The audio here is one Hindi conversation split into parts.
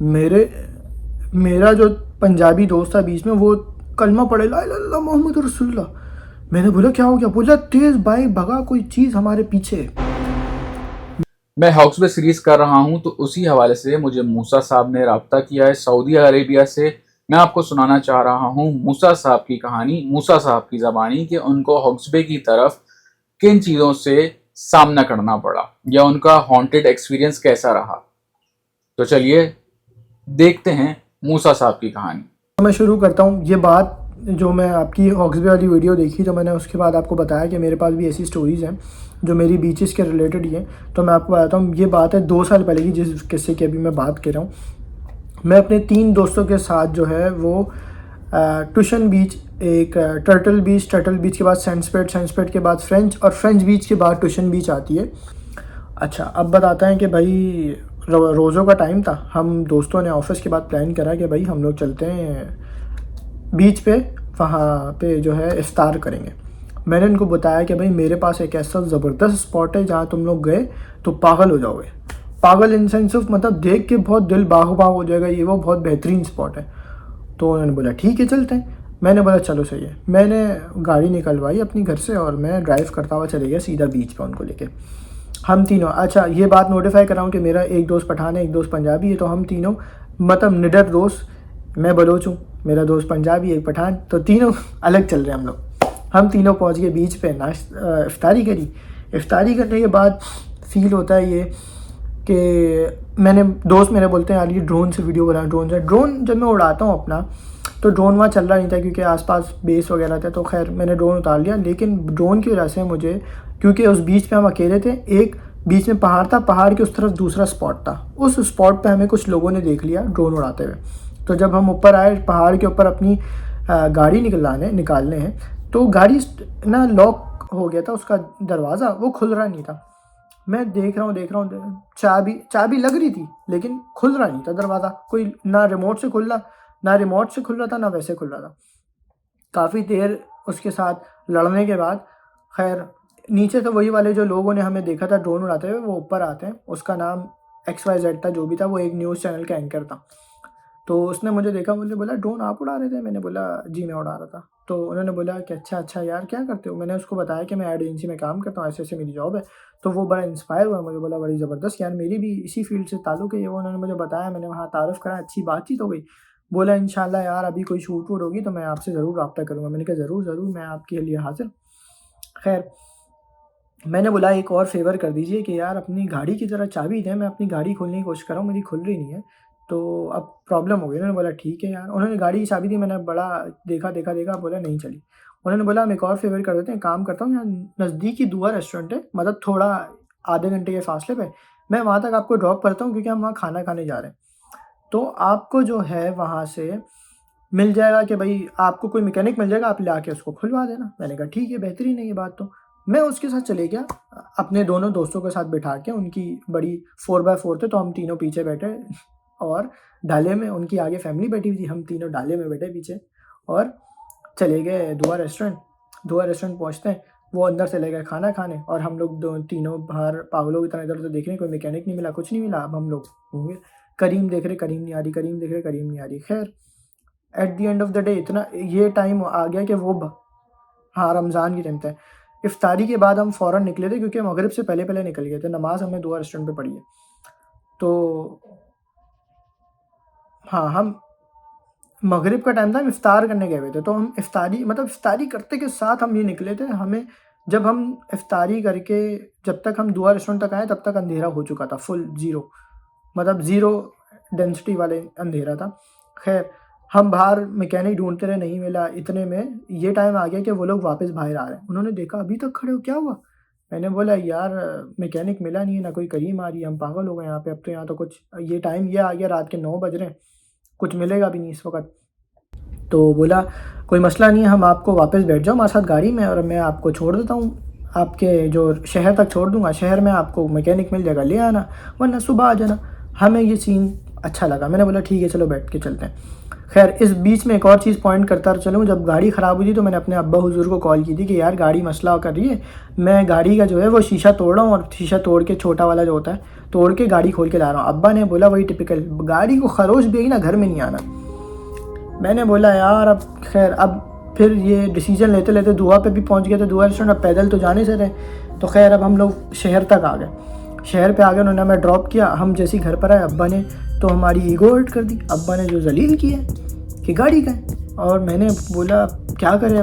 मेरे मेरा जो पंजाबी दोस्त था बीच में, वो कलमा पढ़े ला इलाहा इल्लल्लाह मोहम्मद रसूलुल्लाह। मैंने बोला क्या हो गया? बोला तेज बाइक भगा, कोई चीज़ हमारे पीछे है। मैं हाउस बे सीरीज कर रहा हूं, तो उसी हवाले से मुझे मूसा साहब ने राब्ता किया है सऊदी अरेबिया से। मैं आपको सुनाना चाह रहा हूं मूसा साहब की कहानी, मूसा साहब की ज़बानी, कि उनको हॉक्सबे की तरफ किन चीज़ों से सामना करना पड़ा या उनका हॉन्टेड एक्सपीरियंस कैसा रहा। तो चलिए देखते हैं मूसा साहब की कहानी। तो मैं शुरू करता हूँ। ये बात जो मैं आपकी हॉक्सबे वाली वीडियो देखी, तो मैंने उसके बाद आपको बताया कि मेरे पास भी ऐसी स्टोरीज़ हैं जो मेरी बीचेस के रिलेटेड ही हैं। तो मैं आपको बताता हूँ, ये बात है 2 साल पहले की, जिस किस्से की अभी मैं बात कर रहा हूँ। मैं अपने 3 दोस्तों के साथ जो है वो टुशन बीच, एक टर्टल बीच के बाद सेंट्सपेट के बाद फ्रेंच, और फ्रेंच बीच के बाद टुशन बीच आती है। अच्छा, अब बताते हैं कि भाई रोज़ों का टाइम था। हम दोस्तों ने ऑफिस के बाद प्लान करा कि भाई हम लोग चलते हैं बीच पे, वहाँ पे जो है इफ्तार करेंगे। मैंने उनको बताया कि भाई मेरे पास एक ऐसा ज़बरदस्त स्पॉट है जहाँ तुम लोग गए तो पागल हो जाओगे। पागल इन सेंस ऑफ, मतलब देख के बहुत दिल बाग बाग हो जाएगा, ये वो बहुत बेहतरीन स्पॉट है। तो उन्होंने बोला ठीक है चलते हैं। मैंने बोला चलो सही है। मैंने गाड़ी निकलवाई अपनी घर से और मैं ड्राइव करता हुआ चले गया सीधा बीच पे उनको लेके। हम तीनों, अच्छा ये बात नोटिफाई कर रहा हूँ कि मेरा एक दोस्त पठान है, एक दोस्त पंजाबी है। तो हम तीनों, मतलब निडर दोस्त, मैं बलोच हूँ, मेरा दोस्त पंजाबी, एक पठान, तो तीनों अलग चल रहे हैं हम लोग। हम तीनों पहुँच गए बीच पे, इफ्तारी करी। इफ्तारी करने के बाद फील होता है ये कि मैंने, दोस्त मेरे बोलते हैं यार ये ड्रोन से वीडियो बना, ड्रोन से। ड्रोन जब मैं उड़ाता हूँ अपना, तो ड्रोन वहाँ चल रहा नहीं था क्योंकि आसपास बेस वगैरह था। तो खैर मैंने ड्रोन उतार लिया, लेकिन ड्रोन की वजह से मुझे, क्योंकि उस बीच पे हम अकेले थे, एक बीच में पहाड़ था, पहाड़ के उस तरफ दूसरा स्पॉट था। उस स्पॉट पे हमें कुछ लोगों ने देख लिया ड्रोन उड़ाते हुए। तो जब हम ऊपर आए पहाड़ के ऊपर अपनी गाड़ी निकालने हैं, तो गाड़ी ना लॉक हो गया था, उसका दरवाज़ा वो खुल रहा नहीं था। मैं देख रहा हूँ, चाबी लग रही थी लेकिन खुल रहा नहीं था दरवाज़ा। कोई ना रिमोट से खुल रहा था, ना वैसे खुल रहा था। काफ़ी देर उसके साथ लड़ने के बाद खैर नीचे तो वही वाले जो लोगों ने हमें देखा था ड्रोन उड़ाते हुए, वो ऊपर आते हैं। उसका नाम XYZ था, जो भी था, वो एक न्यूज़ चैनल का एंकर था। तो उसने मुझे देखा, मुझे बोला ड्रोन आप उड़ा रहे थे? मैंने बोला जी मैं उड़ा रहा था। तो उन्होंने बोला कि अच्छा यार क्या करते हो? मैंने उसको बताया कि मैं एड एजेंसी में काम करता हूँ, ऐसे मेरी जॉब है। तो वो बड़ा इंस्पायर हुआ, मुझे बोला बड़ी ज़बरदस्त यार, मेरी भी इसी फील्ड से ताल्लुक़ है। ये वो उन्होंने मुझे बताया, मैंने वहाँ तारुफ़ करा, अच्छी बातचीत हो गई। बोला इंशाल्लाह यार अभी कोई शूट वूट होगी तो मैं आपसे ज़रूर रब्ता करूँगा। मैंने कहा ज़रूर मैं आपके लिए हाज़िर। खैर मैंने बोला एक और फ़ेवर कर दीजिए कि यार अपनी गाड़ी की ज़रा चाबी दें, मैं अपनी गाड़ी खोलने की कोशिश कर रहा हूँ, मेरी खुल रही नहीं है, तो अब प्रॉब्लम हो गई। उन्होंने बोला ठीक है यार। उन्होंने गाड़ी की चाबी दी, मैंने बड़ा देखा, बोला नहीं चली। उन्होंने बोला हम एक और फ़ेवर कर देते हैं, काम करता हूँ, यहाँ नज़दीक ही दुआ रेस्टोरेंट है, मतलब थोड़ा आधे घंटे के फ़ासले पे, मैं वहाँ तक आपको ड्रॉप करता हूँ क्योंकि हम वहाँ खाना खाने जा रहे हैं। तो आपको जो है वहाँ से मिल जाएगा कि भाई आपको कोई मैकेनिक मिल जाएगा, आप लाके उसको खुलवा देना। मैंने कहा ठीक है, बेहतरीन है ये बात। तो मैं उसके साथ चले गया, अपने दोनों दोस्तों के साथ बिठा के। उनकी बड़ी 4x4 थे, तो हम तीनों पीछे बैठे और डाले में, उनकी आगे फैमिली बैठी हुई थी, हम तीनों डाले में बैठे पीछे और चले गए दुआ रेस्टोरेंट। दुआ रेस्टोरेंट पहुँचते हैं, वो अंदर चले गए खाना खाने और हम लोग तीनों बाहर पागलों की तरह इधर उधर देख रहे हैं, कोई मैकेनिक नहीं मिला, कुछ नहीं मिला। अब हम लोग होंगे, करीम देख रहे, करीम नहीं आ रही, करीम देख रहे, करीम नहीं आ रही। खैर at the end of the day इतना ये टाइम आ गया कि वो हाँ रमज़ान की टाइम था। इफ्तारी के बाद हम फ़ौरन निकले थे क्योंकि मगरिब से पहले निकल गए थे। नमाज़ हमने दुआ रेस्टोरेंट पे पढ़ी है। तो हाँ, हम मगरिब का टाइम था, हम इफ्तार करने गए हुए थे। तो हम इफ्तारी करते के साथ हम ये निकले थे। हमें जब हम इफ्तारी करके, जब तक हम दुआ रेस्टोरेंट तक आए तब तक अंधेरा हो चुका था, फुल ज़ीरो, मतलब ज़ीरो डेंसिटी वाले अंधेरा था। खैर हम बाहर मैकेनिक ढूंढते रहे, नहीं मिला। इतने में ये टाइम आ गया कि वो लोग वापस बाहर आ रहे हैं। उन्होंने देखा अभी तक खड़े हो, क्या हुआ? मैंने बोला यार मैकेनिक मिला नहीं है, ना कोई करीम आ रही है, हम पागल हो गए यहाँ पे। अब तो यहाँ तो कुछ, ये टाइम ये आ गया, रात के 9 बज रहे हैं, कुछ मिलेगा भी नहीं इस वक्त। तो बोला कोई मसला नहीं है, हम आपको वापस बैठ जाओ हमारे साथ गाड़ी में और मैं आपको छोड़ देता हूँ, आपके जो शहर तक छोड़ दूँगा। शहर में आपको मैकेनिक मिल जाएगा, ले आना, वरना सुबह आ जाना। हमें ये सीन अच्छा लगा। मैंने बोला ठीक है चलो बैठ के चलते हैं। खैर इस बीच में एक और चीज़ पॉइंट करता चलूँ, जब गाड़ी ख़राब हुई थी तो मैंने अपने अब्बा हुजूर को कॉल की थी कि यार गाड़ी मसला कर रही है, मैं गाड़ी का जो है वो शीशा तोड़ रहा हूँ और शीशा तोड़ के छोटा वाला जो होता है तोड़ के गाड़ी खोल के ला रहा हूँ। अब्बा ने बोला वही टिपिकल, गाड़ी को खरोच भी आई ना घर में नहीं आना। मैंने बोला यार अब खैर अब फिर ये डिसीजन लेते लेते दुआ पे भी पहुंच गए थे। दुआ रेस्टोरेंट अब पैदल तो जाने से रहे, तो खैर अब हम लोग शहर तक आ गए। शहर पे आ गए, उन्होंने हमें ड्रॉप किया। हम जैसे ही घर पर आए अब्बा ने तो हमारी ईगो हर्ट कर दी। अब्बा ने जो जलील किया कि गाड़ी का है, और मैंने बोला क्या करें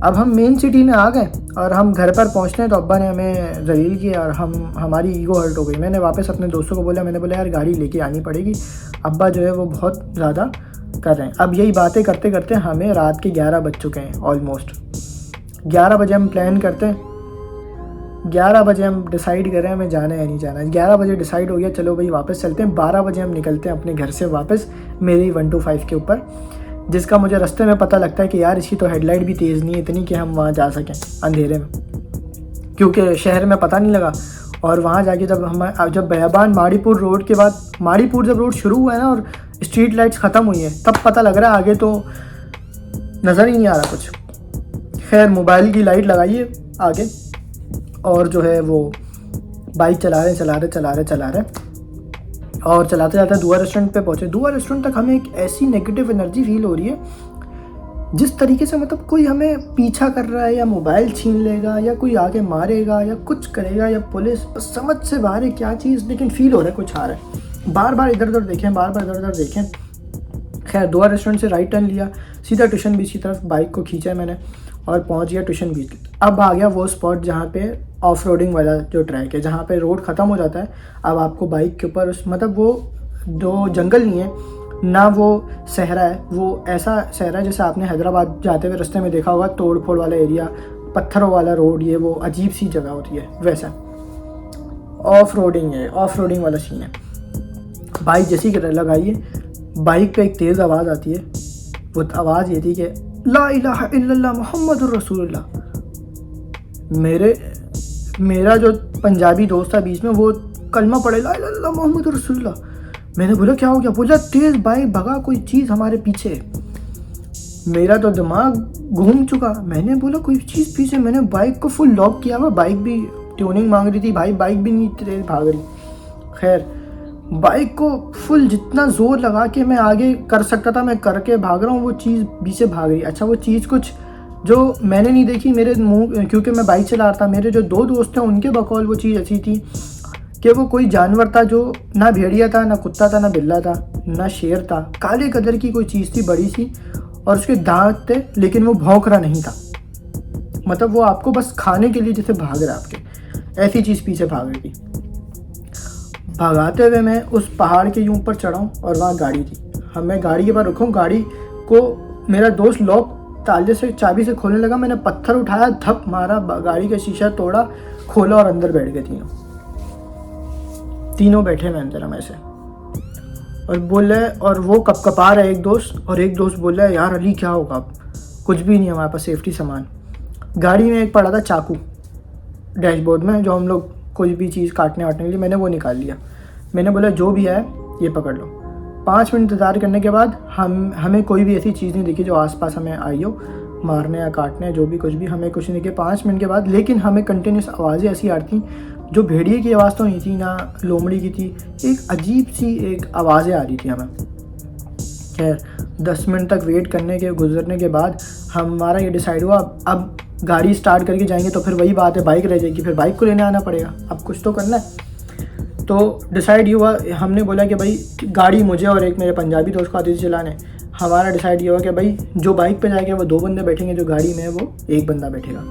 अब हम मेन सिटी में आ गए और हम घर पर पहुंचते हैं तो अब्बा ने हमें जलील किया और हमारी ईगो हर्ट हो गई। मैंने वापस अपने दोस्तों को बोला, मैंने बोला यार गाड़ी लेके आनी पड़ेगी, अब्बा जो है वो बहुत ज़्यादा कर रहे हैं। अब यही बातें करते करते हमें रात के 11 बज चुके हैं। ऑलमोस्ट 11 बजे हम प्लान करते हैं, 11 बजे हम डिसाइड कर रहे हैं हमें जाना है या नहीं जाना है। 11 बजे डिसाइड हो गया चलो भाई वापस चलते हैं। 12 बजे हम निकलते हैं अपने घर से वापस मेरी 125 के ऊपर, जिसका मुझे रास्ते में पता लगता है कि यार इसकी तो हेडलाइट भी तेज़ नहीं है इतनी कि हम वहाँ जा सकें अंधेरे में, क्योंकि शहर में पता नहीं लगा। और वहाँ जाके जब बयाबान माड़ीपुर रोड के बाद, माड़ीपुर जब रोड शुरू हुआ है ना और स्ट्रीट लाइट्स ख़त्म हुई है, तब पता लग रहा है आगे तो नज़र ही नहीं आ रहा कुछ। खैर मोबाइल की लाइट लगाइए आगे और जो है वो बाइक चला रहे और चलाते जाते दुआ रेस्टोरेंट पे पहुँचे। दुआ रेस्टोरेंट तक हमें एक ऐसी नेगेटिव एनर्जी फील हो रही है जिस तरीके से, मतलब कोई हमें पीछा कर रहा है या मोबाइल छीन लेगा या कोई आके मारेगा या कुछ करेगा या पुलिस, समझ से बाहर है क्या चीज़, लेकिन फील हो रहा है कुछ आ रहा है। बार बार इधर उधर देखें। खैर दुआ रेस्टोरेंट से राइट टर्न लिया, सीधा ट्यूशन बीच की तरफ बाइक को खींचा मैंने और पहुंच गया ट्यूशन बीच। अब आ गया वो स्पॉट जहाँ पे ऑफ रोडिंग वाला जो ट्रैक है, जहाँ पे रोड ख़त्म हो जाता है। अब आपको बाइक के ऊपर मतलब वो जो जंगल नहीं है ना, वो सहरा है, वो ऐसा सहरा है जैसे आपने हैदराबाद जाते हुए रास्ते में देखा होगा, तोड़ फोड़ वाला एरिया, पत्थरों वाला रोड, ये वो अजीब सी जगह होती है, वैसा ऑफ रोडिंग वाला सीन है। बाइक जैसी लगाइए, बाइक पे एक तेज़ आवाज़ आती है। वो आवाज़ ये थी कि ला इलाहा इल्लल्लाह मुहम्मदुर रसूलुल्लाह। मेरा जो पंजाबी दोस्त था बीच में, वो कलमा पढ़े ला इलाहा इल्लल्लाह मुहम्मदुर रसूलुल्लाह। मैंने बोला क्या हो गया? बोला तेज़ बाइक भगा, कोई चीज़ हमारे पीछे। मेरा तो दिमाग घूम चुका। मैंने बोला कोई चीज़ पीछे। मैंने बाइक को फुल लॉक किया हुआ, बाइक भी ट्यूनिंग मांग रही थी भाई, बाइक भी नहीं तेज भाग रही। खैर बाइक को फुल जितना ज़ोर लगा के मैं आगे कर सकता था मैं करके भाग रहा हूँ, वो चीज़ पीछे भाग रही। अच्छा वो चीज़ कुछ जो मैंने नहीं देखी, मेरे मुंह, क्योंकि मैं बाइक चला रहा था, मेरे जो दो दोस्त थे उनके बकौल वो चीज़ ऐसी थी कि वो कोई जानवर था, जो ना भेड़िया था, ना कुत्ता था, ना बिल्ला था, ना शेर था, काले कलर की कोई चीज़ थी बड़ी सी, और उसके दांत थे लेकिन वो भौंक रहा नहीं था। मतलब वो आपको बस खाने के लिए जैसे भाग रहा आपके, ऐसी चीज़ पीछे भाग रही थी। भगाते हुए मैं उस पहाड़ के यूं ऊपर चढ़ाऊँ और वहाँ गाड़ी थी। मैं गाड़ी के पास रुकूँ, गाड़ी को मेरा दोस्त लॉक ताले से चाबी से खोलने लगा। मैंने पत्थर उठाया, धप मारा, गाड़ी का शीशा तोड़ा, खोला और अंदर बैठ गए तीनों बैठे हुए अंदर हम ऐसे, और बोले, और वो कपकपा रहा है एक दोस्त, और एक दोस्त बोल रहा है यार अली क्या होगा? अब कुछ भी नहीं, हमारे पास सेफ्टी सामान। गाड़ी में एक पड़ा था चाकू डैशबोर्ड में, जो हम लोग कोई भी चीज़ काटने वाटने के लिए, मैंने वो निकाल लिया। मैंने बोला जो भी है ये पकड़ लो। 5 मिनट इंतज़ार करने के बाद हमें कोई भी ऐसी चीज़ नहीं दिखी जो आसपास हमें आई हो मारने या काटने, जो भी कुछ भी, हमें कुछ नहीं दिखे 5 मिनट के बाद। लेकिन हमें कंटिन्यूस आवाज़ें ऐसी आ रही थी, जो भेड़िए की आवाज़ तो नहीं थी ना लोमड़ी की थी, एक अजीब सी एक आवाज़ें आ रही थी हमें। खैर 10 मिनट तक वेट करने के गुजरने के बाद हमारा ये डिसाइड हुआ अब गाड़ी स्टार्ट करके जाएंगे तो फिर वही बात है, बाइक रह जाएगी, फिर बाइक को लेने आना पड़ेगा, अब कुछ तो करना है। तो डिसाइड ये हुआ, हमने बोला कि भाई गाड़ी मुझे और एक मेरे पंजाबी दोस्त को आती थी चलाने। हमारा डिसाइड ये हुआ कि भाई जो बाइक पे जाएगा वो 2 बंदे बैठेंगे, जो गाड़ी में है वो 1 बंदा बैठेगा।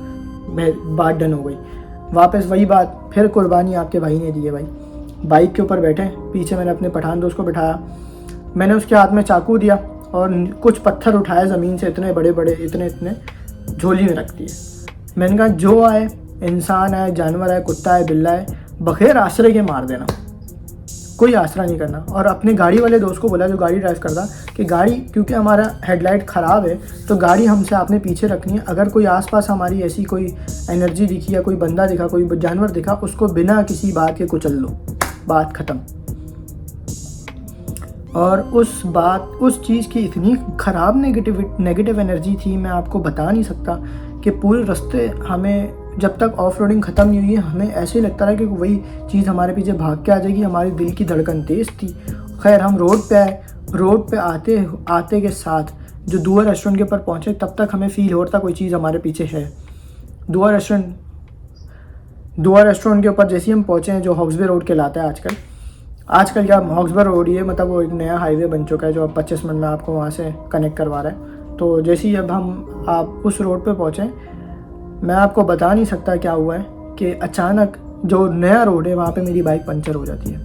बात डन हो गई। वापस वही बात, फिर कुर्बानी आपके भाई ने दी है भाई। बाइक के ऊपर बैठे, पीछे मैंने अपने पठान दोस्त को बिठाया, मैंने उसके हाथ में चाकू दिया और कुछ पत्थर उठाए ज़मीन से, इतने बड़े बड़े, इतने झोली में रख दिए। मैंने कहा जो आए, इंसान आए, जानवर आए, कुत्ता आए, बिल्ला आए, बग़ैर आश्रय के मार देना, कोई आसरा नहीं करना। और अपने गाड़ी वाले दोस्त को बोला, जो गाड़ी ड्राइव करता, कि गाड़ी, क्योंकि हमारा हेडलाइट ख़राब है तो गाड़ी हमसे आपने पीछे रखनी है। अगर कोई आसपास हमारी ऐसी कोई एनर्जी दिखी या कोई बंदा दिखा, कोई जानवर दिखा, उसको बिना किसी बात के कुचल लो। बात ख़त्म। और उस चीज़ की इतनी ख़राब नेगेटिव एनर्जी थी, मैं आपको बता नहीं सकता कि पूरे रास्ते हमें जब तक ऑफ रोडिंग ख़त्म नहीं हुई हमें ऐसे ही लगता रहा कि वही चीज़ हमारे पीछे भाग के आ जाएगी। हमारी दिल की धड़कन तेज़ थी। खैर हम रोड पे आए, रोड पे आते के साथ जो दुआ रेस्टोरेंट के ऊपर पहुँचे तब तक हमें फ़ील हो रहा था कोई चीज़ हमारे पीछे है। दुआ रेस्टोरेंट के ऊपर जैसे ही हम पहुँचे हैं, जो हॉक्सबे रोड कहलाता है आजकल क्या हॉक्सबे रोड ही है, मतलब वो एक नया हाईवे बन चुका है जो अब 25 मिनट में आपको वहाँ से कनेक्ट करवा रहा है। तो जैसे ही अब आप उस रोड पे पहुँचे, मैं आपको बता नहीं सकता क्या हुआ है कि अचानक जो नया रोड है वहाँ पे मेरी बाइक पंचर हो जाती है।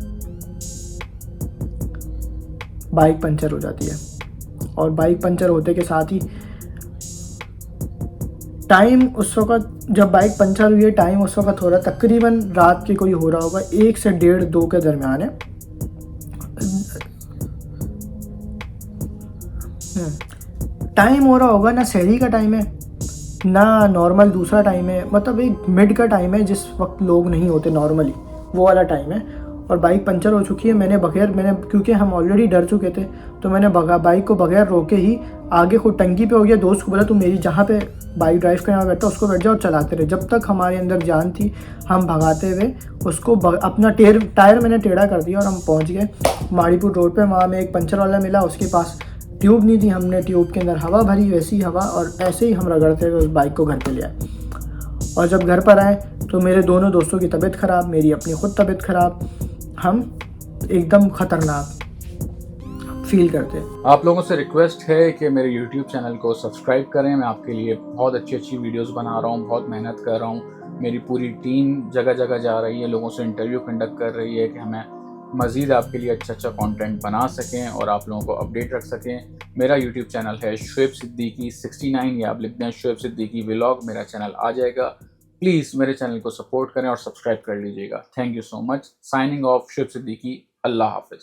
और बाइक पंचर होते के साथ ही टाइम उस वक़्त जब बाइक पंचर हुई है, टाइम उस वक़्त हो रहा है तकरीबन रात के कोई हो रहा होगा 1 से 1:30-2 के दरमियान है। टाइम हो रहा होगा ना, सहरी का टाइम है ना नॉर्मल दूसरा टाइम है, मतलब एक मिड का टाइम है जिस वक्त लोग नहीं होते नॉर्मली, वो वाला टाइम है। और बाइक पंचर हो चुकी है। मैंने क्योंकि हम ऑलरेडी डर चुके थे तो मैंने बाइक को बगैर रोके ही आगे खुद टंकी पे हो गया। दोस्त को बोला तू मेरी जहाँ पे बाइक ड्राइव करने बैठा उसको बैठ जाओ और चलाते रहे। जब तक हमारे अंदर जान थी हम भगाते हुए उसको अपना टायर मैंने टेढ़ा कर दिया और हम पहुँच गए माड़ीपुर रोड पर। वहाँ में एक पंचर वाला मिला, उसके पास ट्यूब नहीं थी, हमने ट्यूब के अंदर हवा भरी, वैसी हवा, और ऐसे ही हम रगड़ते हुए उस बाइक को घर पे ले आए। और जब घर पर आए तो मेरे दोनों दोस्तों की तबीयत ख़राब, मेरी अपनी ख़ुद तबीयत ख़राब, हम एकदम ख़तरनाक फील करते हैं। आप लोगों से रिक्वेस्ट है कि मेरे YouTube चैनल को सब्सक्राइब करें। मैं आपके लिए बहुत अच्छी वीडियोस बना रहा हूँ, बहुत मेहनत कर रहा हूँ। मेरी पूरी टीम जगह जगह जा रही है, लोगों से इंटरव्यू कंडक्ट कर रही है कि हमें मज़ीद आपके लिए अच्छा कंटेंट बना सकें और आप लोगों को अपडेट रख सकें। मेरा YouTube चैनल है शुएब सिद्दीकी 69, या आप लिखते हैं शुएब सिद्दीकी व्लॉग, मेरा चैनल आ जाएगा। प्लीज़ मेरे चैनल को सपोर्ट करें और सब्सक्राइब कर लीजिएगा। Thank you so much. Signing off Shoaib Siddiqui. Allah हाफिज़।